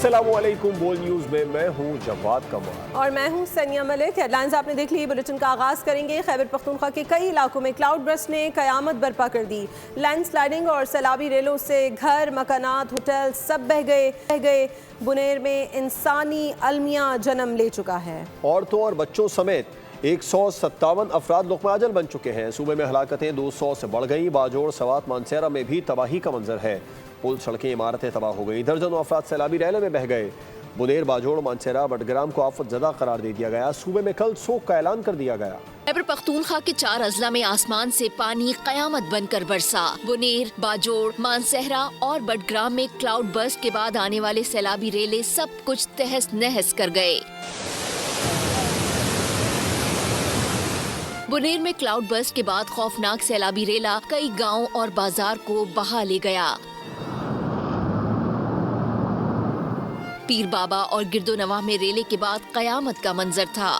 अस्सलामु अलैकुम। बोल न्यूज़ में मैं हूँ जवाद कमाल और मैं हूँ सनिया मलिक। हेडलाइंस आपने देख ली। बुलेटिन का आगाज करेंगे। खैबर पख्तूनख्वा के कई इलाकों में क्लाउड बर्स्ट ने कयामत बर्पा कर दी। लैंड स्लाइडिंग और सैलाबी रेलों से घर, मकानात, होटल सब बह गए। बुनेर में इंसानी अलमिया जन्म ले चुका है। औरतों और बच्चों समेत 157 अफराद लुक़मा अजल बन चुके हैं। सूबे में हलाकतें 200 से बढ़ गई। बाजोड़, सवात, मानसेरा में भी तबाही का मंजर है। पुल, सड़कें, इमारतें तबाह हो गई। दर्जनों अफराद सैलाबी रैले में बह गए। बुनेर, बाजोड़, मानसेरा, बडग्राम को आफत ज़दा करार दे दिया गया। सूबे में कल सोग का ऐलान कर दिया गया। खैबर पख्तूनख्वा के 4 अजला में आसमान से पानी कयामत बनकर बरसा। बुनेर, बाजोड़, मानसेहरा और बडग्राम में क्लाउड बर्स्ट के बाद आने वाले सैलाबी रेले सब कुछ तहस नहस कर गए। बुनेर में क्लाउड बर्स्ट के बाद खौफनाक सैलाबी रेला कई गांव और बाजार को बहा ले गया। पीर बाबा और गिरदो नवाह में रेले के बाद कयामत का मंजर था।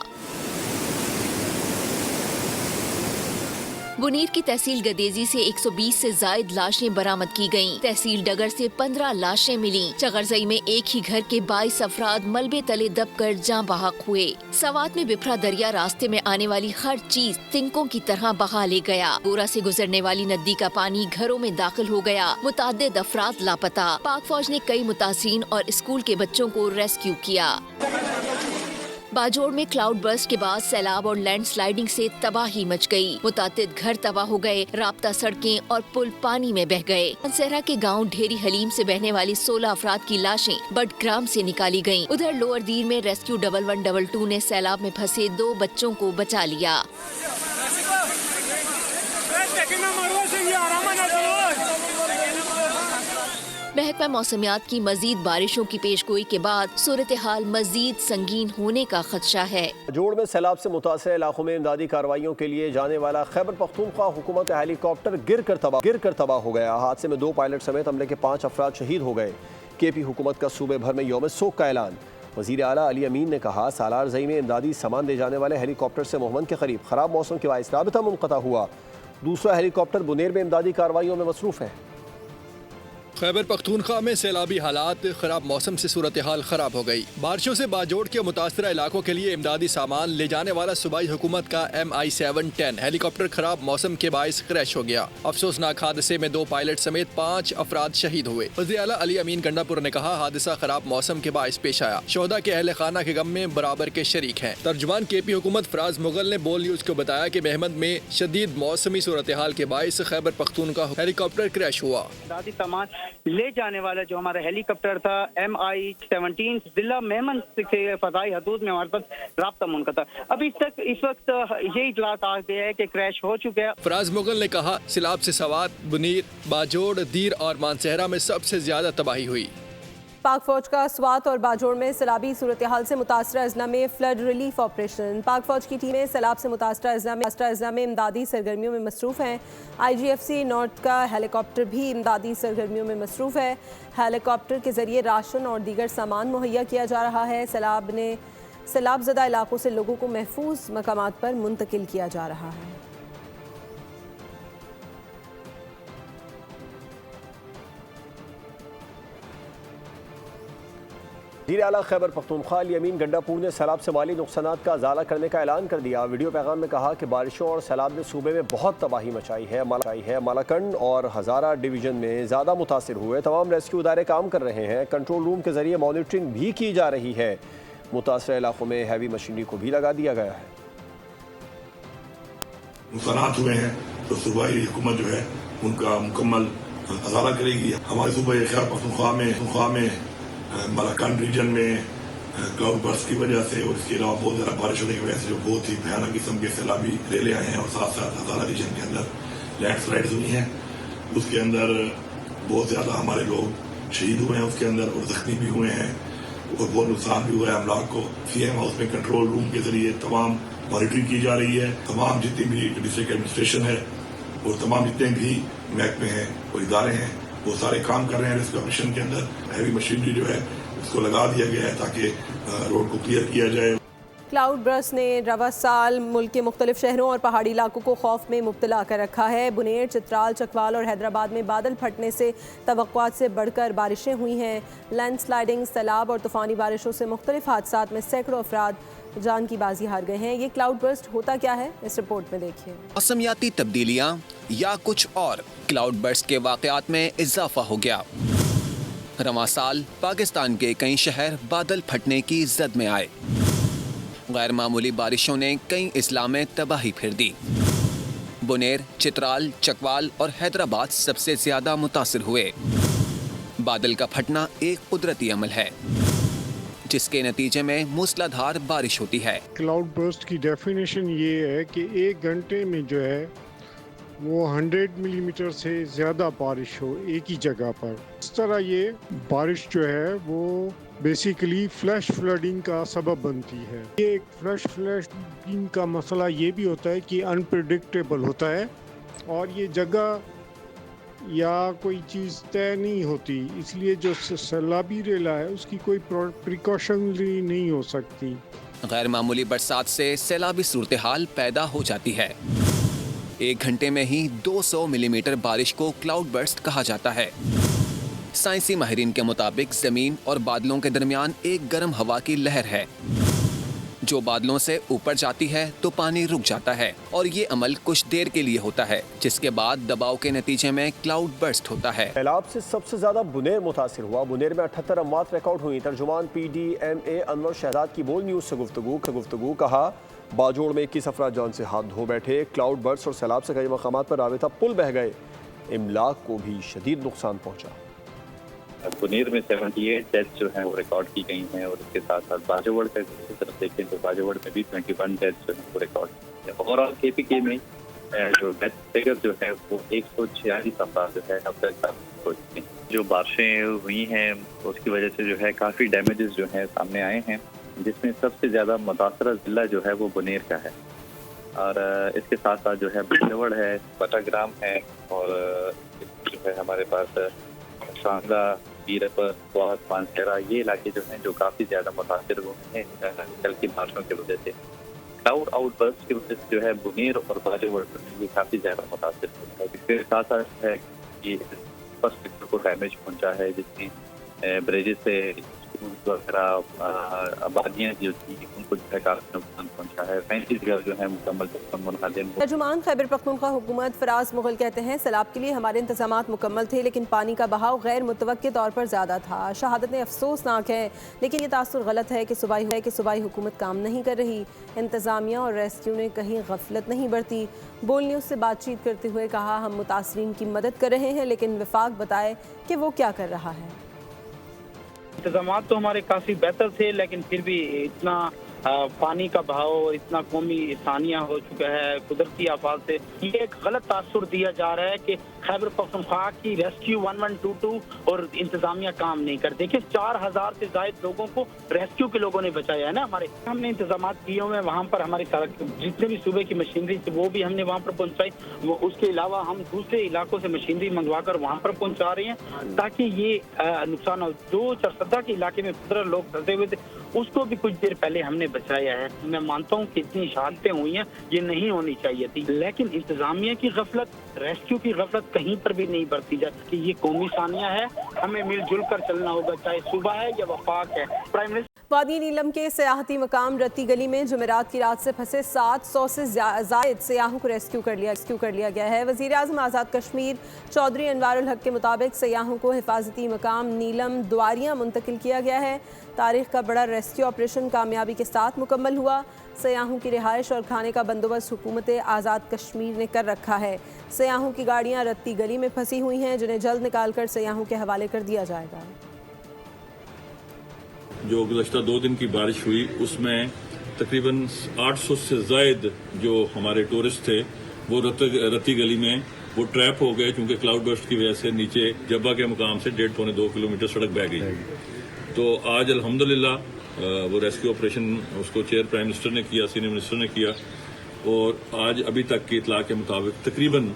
बुनेर की तहसील गदेजी से 120 से जायद लाशें बरामद की गयीं। तहसील डगर से 15 लाशें मिलीं। चगरजई में एक ही घर के 22 अफराद मलबे तले दबकर जाँ बहक हुए। सवात में बिफरा दरिया रास्ते में आने वाली हर चीज तिनकों की तरह बहा ले गया। गोरा से गुजरने वाली नदी का पानी घरों में दाखिल हो गया। मुताद्दिद अफराद लापता। पाक फौज ने कई मुतासिरीन और स्कूल के बच्चों को रेस्क्यू किया। बाजोड़ में क्लाउड बर्स्ट के बाद सैलाब और लैंड स्लाइडिंग से तबाही मच गई। मुतातिद घर तबाह हो गए। राब्ता सड़कें और पुल पानी में बह गए। मानसेहरा के गांव ढेरी हलीम से बहने वाली 16 अफराद की लाशें बडग्राम से निकाली गयीं। उधर लोअर दीर में रेस्क्यू 1112 ने सैलाब में फंसे 2 बच्चों को बचा लिया। महकमा मौसमियात की मजीद बारिशों की पेशगोई के बाद सूरत हाल मजीद संगीन होने का खदशा है। जोड़ में सैलाब से मुतासर इलाकों में इमदादी कार्रवाइयों के लिए जाने वाला खैबर पख्तूनख्वा हुकूमत का हेलीकॉप्टर गिर कर तबाह हो गया। हादसे में 2 पायलट समेत अमले के 5 अफराद शहीद हो गए। केपी हुकूमत का सूबे भर में यौम सोग का ऐलान। वज़ीर आला अली अमीन ने कहा, सालार ज़ई में इमदादी सामान ले जाने वाले हेलीकॉप्टर से मोहम्मद के करीब खराब मौसम के बाइस राबिता मुनक़ता हुआ। दूसरा हेलीकॉप्टर बुनेर में इमदादी कार्रवाइयों में मसरूफ़ है। खैबर पख्तूनख्वा में सैलाबी हालात, खराब मौसम से सूरत हाल खराब हो गई। बारिशों से बाजोड़ के मुतासरा इलाकों के लिए इमदादी सामान ले जाने वाला सूबाई हुकूमत का MI-710 हेलीकॉप्टर खराब मौसम के बायस क्रैश हो गया। अफसोसनाक हादसे में 2 पायलट समेत 5 अफराद शहीद हुए। वज़ीर आला अली अमीन गंडापुर ने कहा, हादसा खराब मौसम के बायस पेश आया। शोहदा के अहले खाना के गम में बराबर के शरीक हैं। तर्जुमान KP हुकूमत फराज मुगल ने बोल न्यूज़ को बताया कि मेहमद में शदीद मौसमी सूरत हाल के बायस खैबर पख्तूनख्वा हेलीकॉप्टर क्रैश हुआ। ले जाने वाला जो हमारा हेलीकॉप्टर था MI-17 जिला मेमन के फजाई हदूद में हमारे पास राब्ता मुनक़ता। अभी तक इस वक्त ये इतलात आ गया है कि क्रैश हो चुका है। फराज मुगल ने कहा, सैलाब से सवात, बुनीर, बाजोड़, दीर और मानसेहरा में सबसे ज्यादा तबाही हुई। पाक फौज का स्वात और बाजोड़ में सैलाबी सूरत हाल से मुतासरा अजला में फ्लड रिलीफ ऑपरेशन। पाक फौज की टीमें सैलाब से मुतासरा अजला में इमदादी सरगर्मियों में मसरूफ़ हैं। IGFC नॉर्थ का हेलीकॉप्टर भी इमदादी सरगर्मियों में मसरूफ़ है। हेलीकॉप्टर के ज़रिए राशन और दीगर सामान मुहैया किया जा रहा है। सैलाब ज़दा इलाकों से लोगों को महफूज मकामात पर मुंतकिल किया जा रहा है। वज़ीर आला खैबर पख्तूनख्वा अली अमीन गंडापुर ने सैलाब से माली नुकसानात का अज़ाला करने का ऐलान कर दिया। वीडियो पैगाम में कहा कि बारिशों और सैलाब ने सूबे में बहुत तबाही मचाई है। मालाकंड और हज़ारा डिवीज़न में ज़्यादा मुतासिर हुए। तमाम रेस्क्यू इदारे काम कर रहे हैं। कंट्रोल रूम के ज़रिए मॉनिटरिंग भी की जा रही है। मुतासर इलाकों में हैवी मशीनरी को भी लगा दिया गया है। नुकसानात हुए हैं तो सूबाई हुकूमत जो है उनका मुकम्मल अज़ाला करेगी। हमारे सूबे खैबर पख्तूनख्वा में मालाकंड रीजन में क्लाउड बर्स्ट की वजह से और इसके अलावा बहुत ज़्यादा बारिश होने की वजह से जो बहुत ही भयानक किस्म के सैलाबी रेले आए हैं और साथ साथ हज़ारा रीजन के अंदर लैंड स्लाइड्स हुई हैं। उसके अंदर बहुत ज़्यादा हमारे लोग शहीद हुए हैं उसके अंदर और जख्मी भी हुए हैं और बहुत नुकसान भी हुआ है अमलाक को। CM हाउस में कंट्रोल रूम के जरिए तमाम मॉनिटरिंग की जा रही है। तमाम जितनी भी डिस्ट्रिक्ट एडमिनिस्ट्रेशन है और तमाम जितने भी महकमे हैं और इदारे हैं वो सारे काम कर रहे हैं। रेस्क्यू ऑपरेशन के अंदर हैवी मशीनरी जो है उसको लगा दिया गया है ताकि रोड को क्लियर किया जाए। کلاؤڈ برسٹ نے رواں سال ملک کے مختلف شہروں اور پہاڑی علاقوں کو خوف میں مبتلا کر رکھا ہے۔ بنیر، چترال، چکوال اور حیدرآباد میں بادل پھٹنے سے توقعات سے بڑھ کر بارشیں ہوئی ہیں۔ لینڈ سلائیڈنگ، سیلاب اور طوفانی بارشوں سے مختلف حادثات میں سینکڑوں افراد جان کی بازی ہار گئے ہیں۔ یہ کلاؤڈ برسٹ ہوتا کیا ہے، اس رپورٹ میں دیکھیے۔ موسمیاتی تبدیلیاں یا کچھ اور، کلاؤڈ برسٹ کے واقعات میں اضافہ ہو گیا۔ رواں سال پاکستان کے کئی شہر بادل پھٹنے کی زد میں آئے۔ غیر معمولی بارشوں نے کئی اضلاع میں تباہی پھیر دی۔ بنیر، چترال، چکوال اور حیدرآباد سب سے زیادہ متاثر ہوئے۔ بادل کا پھٹنا ایک قدرتی عمل ہے جس کے نتیجے میں موسلا دھار بارش ہوتی ہے۔ کلاؤڈ برسٹ کی ڈیفینیشن یہ ہے کہ ایک گھنٹے میں جو ہے وہ 100 ملی میٹر سے زیادہ بارش ہو ایک ہی جگہ پر۔ اس طرح یہ بارش جو ہے وہ بیسیکلی فلیش فلڈنگ کا سبب بنتی ہے۔ یہ ایک فلیش فلڈنگ کا مسئلہ یہ بھی ہوتا ہے کہ انپریڈکٹیبل ہوتا ہے اور یہ جگہ یا کوئی چیز طے نہیں ہوتی، اس لیے جو سیلابی ریلا ہے اس کی کوئی پریکاشنری نہیں ہو سکتی۔ غیر معمولی برسات سے سیلابی صورتحال پیدا ہو جاتی ہے۔ ایک گھنٹے میں ہی 200 ملی میٹر بارش کو کلاؤڈ برسٹ کہا جاتا ہے۔ سائنسی ماہرین کے مطابق زمین اور بادلوں کے درمیان ایک گرم ہوا کی لہر ہے جو بادلوں سے اوپر جاتی ہے تو پانی رک جاتا ہے، اور یہ عمل کچھ دیر کے لیے ہوتا ہے جس کے بعد دباؤ کے نتیجے میں کلاؤڈ برسٹ ہوتا ہے۔ سیلاب سے سب سے زیادہ بنیر متاثر ہوا۔ بنیر میں 78 اموات ریکارڈ ہوئی۔ ترجمان PDMA انور شہزاد کی بول نیوز سے گفتگو کہا باجوڑ میں 21 افراد جان سے ہاتھ دھو بیٹھے۔ کلاؤڈ برسٹ اور سیلاب سے کئی مقامات پر رابطہ پل بہہ گئے۔ املاک کو بھی شدید نقصان پہنچا۔ بنیر میں 78 ڈیتھ جو ہیں وہ ریکارڈ کی گئی ہیں، اور اس کے ساتھ ساتھ باجوڑ کی طرف دیکھیں تو باجوڑ میں بھی 21 ڈیتھ جو ہیں وہ ریکارڈ کی ہیں۔ اوور آل KPK میں جو ڈیتھ فگر جو ہے وہ 146 افراد جو ہے اب تک ہو چکے ہیں۔ جو بارشیں ہوئی ہیں اس کی وجہ سے جو ہے کافی ڈیمیجز جو ہیں سامنے آئے ہیں، جس میں سب سے زیادہ متاثرہ ضلع جو ہے وہ بنیر کا ہے، اور اس کے ساتھ ساتھ جو ہے باجوڑ ہے، بٹاگرام ہے، اور جو ہے ہمارے پاس شانگلہ، بیرپر، سوات، پانسیرا، یہ علاقے جو ہیں جو کافی زیادہ متاثر ہوئے ہیں کل کی بارشوں کی وجہ سے۔ کلاؤڈ آؤٹ برسٹ کی وجہ سے جو ہے بنیر اور باجوڑ یہ کافی زیادہ متاثر ہوتا ہے۔ اس کے ساتھ ساتھ ہے کہ انفراسٹرکچر کو ڈیمیج پہنچا ہے، جس میں بریجز سے وغیرہ آبادیاں جو تھی ان کو جو ہے کافی نقصان پہنچا ہے۔ 35 گھر جو ہے مکمل منہدم۔ ترجمان خیبر پختونخوا حکومت فراز مغل کہتے ہیں سیلاب کے لیے ہمارے انتظامات مکمل تھے، لیکن پانی کا بہاؤ غیر متوقع طور پر زیادہ تھا۔ شہادتیں افسوسناک ہے، لیکن یہ تاثر غلط ہے کہ صوبائی حکومت کام نہیں کر رہی، انتظامیہ اور ریسکیو نے کہیں غفلت نہیں برتی۔ بول نیوز سے بات چیت کرتے ہوئے کہا ہم متاثرین کی مدد کر رہے ہیں، لیکن وفاق بتائے کہ وہ کیا کر رہا ہے۔ انتظامات تو ہمارے کافی بہتر تھے، لیکن پھر بھی اتنا پانی کا بہاؤ اور اتنا قومی ثانیہ ہو چکا ہے قدرتی آفات سے، یہ ایک غلط تاثر دیا جا رہا ہے کہ خیبر پختونخوا کی ریسکیو 1122 اور انتظامیہ کام نہیں کرتے۔ دیکھیں 4000 سے زائد لوگوں کو ریسکیو کے لوگوں نے بچایا ہے نا، ہم نے انتظامات کیے ہوئے، وہاں پر ہماری جتنے بھی صوبے کی مشینری تھی وہ بھی ہم نے وہاں پر پہنچائی، اس کے علاوہ ہم دوسرے علاقوں سے مشینری منگوا کر وہاں پر پہنچا رہے ہیں تاکہ یہ نقصان ہو۔ جو چرسدہ کے علاقے میں 15 لوگ پھنسے ہوئے تھے اس کو بھی کچھ دیر پہلے ہم نے بچایا ہے۔ میں مانتا ہوں کہ اتنی شہادتیں ہوئی ہیں یہ نہیں ہونی چاہیے تھی، لیکن انتظامیہ کی غفلت، ریسکیو کی غفلت کہیں پر بھی نہیں برتی جاتی کہ یہ قومی ثانیہ ہے، ہمیں مل جل کر چلنا ہوگا، چاہے صوبہ ہے یا وفاق ہے۔ پرائم منسٹر وادی نیلم کے سیاحتی مقام رتی گلی میں جمعرات کی رات سے پھنسے 700 سے زائد سیاحوں کو ریسکیو کر لیا گیا ہے۔ وزیر اعظم آزاد کشمیر چودھری انوار الحق کے مطابق سیاحوں کو حفاظتی مقام نیلم دواریاں منتقل کیا گیا ہے۔ تاریخ کا بڑا ریسکیو آپریشن کامیابی کے ساتھ مکمل ہوا۔ سیاحوں کی رہائش اور کھانے کا بندوبست حکومت آزاد کشمیر نے کر رکھا ہے۔ سیاحوں کی گاڑیاں رتی گلی میں پھنسی ہوئی ہیں جنہیں جلد نکال کر سیاحوں کے حوالے کر دیا جائے گا۔ جو گزشتہ 2 دن کی بارش ہوئی اس میں تقریباً 800 سے زائد جو ہمارے ٹورسٹ تھے وہ رتی گلی میں وہ ٹریپ ہو گئے، کیونکہ کلاؤڈ برسٹ کی وجہ سے نیچے جبہ کے مقام سے 1.5-2 کلومیٹر سڑک بہہ گئی۔ تو آج الحمدللہ وہ ریسکیو آپریشن اس کو چیئر پرائم منسٹر نے کیا، سینئر منسٹر نے کیا، اور آج ابھی تک کی اطلاع کے مطابق تقریباً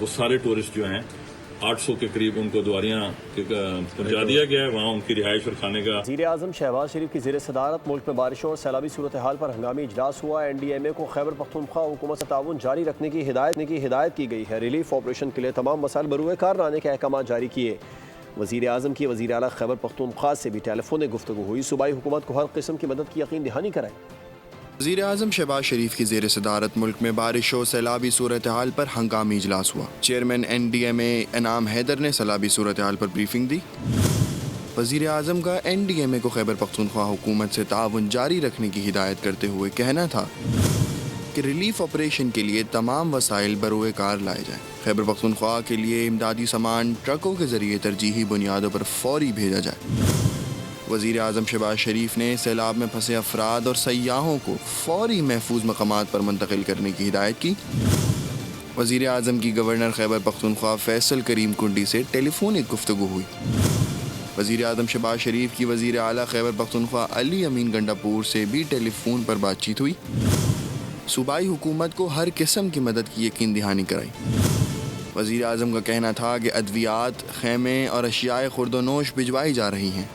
وہ سارے ٹورسٹ جو ہیں 800 के करीब उनको दुआरियां पहुंचा दिया गया है, वहाँ उनकी रिहाइश और खाने का। वज़ीर आज़म शहबाज शरीफ की ज़ेर सदारत मुल्क में बारिशों और सैलाबी सूरत हाल पर हंगामी इजलास हुआ। NDMA को खैबर पख्तूनख्वा हुकूमत से ताउन जारी रखने की हिदायत की गई है। रिलीफ ऑपरेशन के लिए तमाम मसाइल बरूए कार लाने के अहकाम जारी किए। वज़ीर आज़म की वज़ीर आला खैबर पख्तूनख्वा से भी टेलीफोनिक गुफ्तगू हुई। सूबाई हुकूमत को हर किस्म की मदद की यकीन दहानी कराई। वज़ीर आज़म शहबाज शरीफ की ज़ेर सदारत मुल्क में बारिशों सैलाबी सूरत हाल पर हंगामी इजलास हुआ। चेयरमैन NDMA इनाम हैदर ने सैलाबी सूरत हाल पर ब्रीफिंग दी। वज़ीर आज़म का NDMA को खैबर पख्तूनख्वा हुकूमत से ताउन जारी रखने की हिदायत करते हुए कहना था कि रिलीफ ऑपरेशन के लिए तमाम वसाइल बरोए कार लाए जाएँ। खैबर पख्तूनख्वा के लिए इमदादी सामान ट्रकों के ज़रिए तरजीही बुनियादों पर फौरी भेजा जाए। वज़ीर आज़म शहबाज शरीफ ने सैलाब में फंसे अफराद और सयाहों को फौरी महफूज मकामात पर मुंतकिल करने की हिदायत की। वज़ीर आज़म की गवर्नर खैबर पख्तूनख्वा फैसल करीम कुंडी से टेलीफोनिक गुफ्तगू हुई। वज़ीर आज़म शहबाज शरीफ की वज़ीर आला खैबर पख्तूनख्वा अली अमीन गंडापुर से भी टेलीफोन पर बातचीत हुई। सूबाई हुकूमत को हर किस्म की मदद की यकीन दहानी कराई। वज़ीर आज़म का कहना था कि अद्वियात, खैमे और अशियाए खुर्दोनोश भिजवाई जा रही हैं।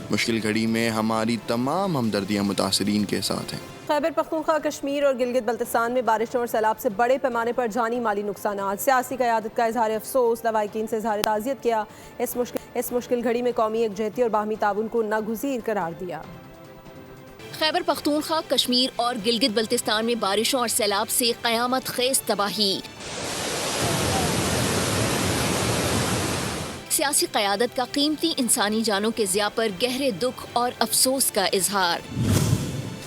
मुश्किल घड़ी में हमारी तमाम हमदर्दियाँ मुतासरीन के साथ हैं। खैबर पख्तूनख्वा, कश्मीर और गिलगित बल्तिस्तान में बारिशों और सैलाब से बड़े पैमाने पर जानी माली नुकसान। सियासी क़यादत का इजहार अफसोस, लवाहिकीन से इजहार ताज़ियत किया। इस मुश्किल घड़ी में कौमी यकजहती और बाहमी ताउन को नागुज़ीर करार दिया। खैबर पख्तूनख्वा, कश्मीर और गिलगित बल्तिस्तान में बारिशों और सैलाब से क़यामत खेज तबाही। सियासी क़यादत का कीमती इंसानी जानों के ज़िया पर गहरे दुख और अफसोस का इजहार।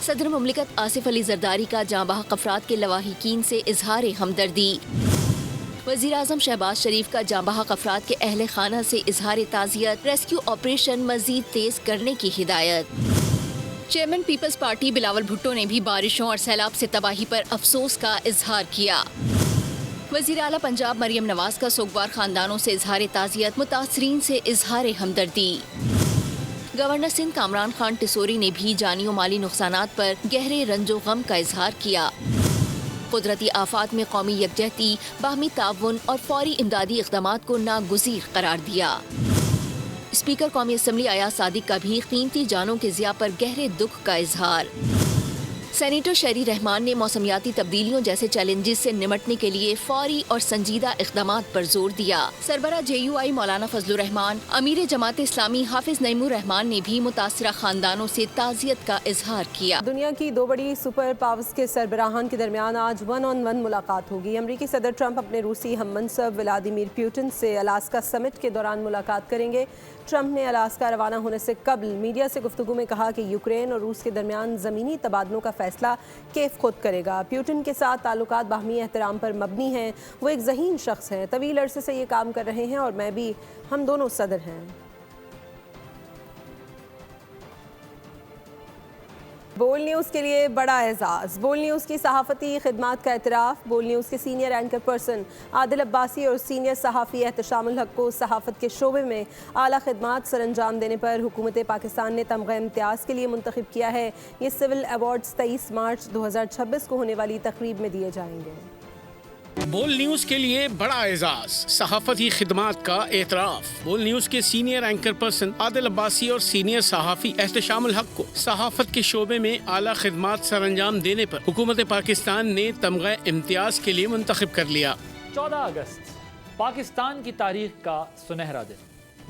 सदर मुमलिकत आसिफ अली जरदारी का जांबाहक अफराद के लवाहिकीन से इजहार हमदर्दी। वज़ीर आज़म शहबाज शरीफ का जांबाहक अफराद के अहले खाना से इजहार ताज़ियत। रेस्क्यू ऑपरेशन मज़ीद तेज़ करने की हिदायत। चेयरमैन पीपल्स पार्टी बिलावल भुट्टो ने भी बारिशों और सैलाब से तबाही पर अफसोस का इजहार किया। वज़ीर आला पंजाब मरियम नवाज का सोगवार खानदानों से इजहार ताज़ियत, मुतासरीन से इजहार हमदर्दी। गवर्नर सिंध कामरान खान टिसोरी ने भी जानी और माली नुकसानात पर गहरे रंजो गम का इजहार किया। कुदरती आफात में कौमी यकजहती, बाहमी ताउन और फौरी इमदादी इक़दामात को नागुज़ीर करार दिया। स्पीकर कौमी असम्बली अयाज सादिक का भी कीमती जानों के ज़िया पर गहरे दुख का इजहार। सेनेटर शहरी रहमान ने मौसमियाती तब्दीलियों जैसे चैलेंजेस से निमटने के लिए फौरी और संजीदा इक़दामात पर जोर दिया। सरबरा JUI मौलाना फजलुर रहमान, अमीर जमात इस्लामी हाफिज नईमुर रहमान ने भी मुतासरा खानदानों से ताज़ियत का इजहार किया। दुनिया की दो बड़ी सुपर पावर्स के सरबराहान के दरमियान आज 1-on-1 मुलाकात होगी। अमरीकी सदर ट्रंप अपने रूसी हममनसब व्लादिमीर पुतिन से अलास्का समिट के दौरान मुलाकात करेंगे। ट्रंप ने अलास्का रवाना होने से कबल मीडिया से गुफ्तगू में कहा कि यूक्रेन और रूस के दरमियान ज़मीनी तबादलों का फैसला केफ खुद करेगा। पुतिन के साथ ताल्लुकात बाहमी एहतराम पर मबनी हैं। वो एक ज़हीन शख्स हैं, तवील अरसे से ये काम कर रहे हैं और मैं भी, हम दोनों सदर हैं। बोल न्यूज़ के लिए बड़ा एजाज़। बोल न्यूज़ की सहाफ़ती खिदमात का एतराफ़। बोल न्यूज़ के senior anchor person Adil Abbasi और सीनियर सहाफ़ी एहतशामुल हक को सहाफ़त के शोबे में आला खिदमात सर अंजाम देने पर हुकूमत पाकिस्तान ने तमग़ा इम्तियाज़ के लिए मुंतखब किया है। ये सिविल अवार्ड्स 23 मार्च 2026 को होने वाली तकरीब में दिए जाएंगे। बोल न्यूज के लिए बड़ा एजाज, सहाफती खिदमात का एतराफ। बोल न्यूज के senior anchor person Adil Abbasi और सीनियर सहाफी एहतशामुल हक को सहाफत के शोबे में आला खिदमात सर अंजाम देने पर हुकूमत पाकिस्तान ने तमग़ा इम्तियाज के लिए मुंतखब कर लिया। 14 अगस्त पाकिस्तान की तारीख का सुनहरा दिन,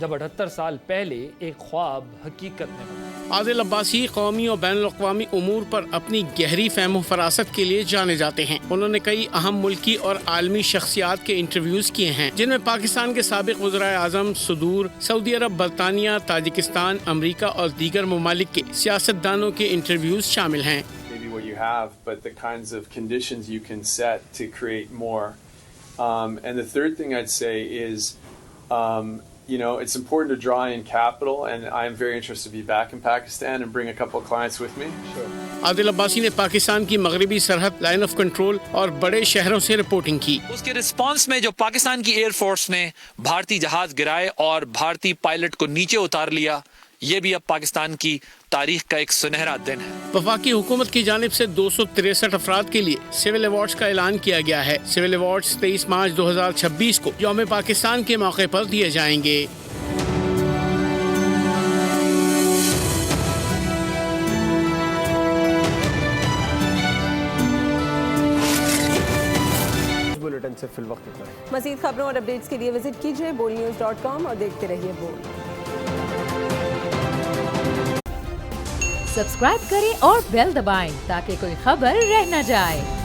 जब 78 साल पहले एक ख्वाब हकीकत में बना। आदिल अब्बासी कौमी और बैनुल अक़वामी उमूर पर अपनी गहरी फ़हम फरासत के लिए जाने जाते हैं। उन्होंने कई अहम मुल्की और आलमी शख्सियात के इंटरव्यूज़ किए हैं, जिनमें पाकिस्तान के साबिक़ वज़ीर आज़म, सुदूर, सऊदी अरब, बरतानिया, ताजिकिस्तान, अमरीका और दीगर ममालिक के सियासतदानों के इंटरव्यूज़ शामिल हैं। You know, it's important to draw in capital, and I'm very interested to be back in Pakistan and bring a couple of clients with me. Sure. Adil Abbasi ने पाकिस्तान की मगरबी सरहद, लाइन ऑफ कंट्रोल और बड़े शहरों से रिपोर्टिंग की। उसके रिस्पांस में जो पाकिस्तान की एयर फोर्स ने भारतीय जहाज गिराए और भारतीय पायलट को नीचे उतार लिया, ये भी अब पाकिस्तान की तारीख का एक सुनहरा दिन है। वफाकी हुकूमत की जानिब से 263 अफराद के लिए सिविल अवार्ड्स का ऐलान किया गया है। सिविल अवार्ड्स 23 मार्च 2026 को यौम पाकिस्तान के मौके पर दिए जाएंगे। बुलेटिन से फिल वक्त इतना है। मज़ीद खबरों और अपडेट्स के लिए विजिट कीजिए bolnews.com और देखते रहिए बोल। सब्सक्राइब करें और बेल दबाएं ताकि कोई खबर रह न जाए।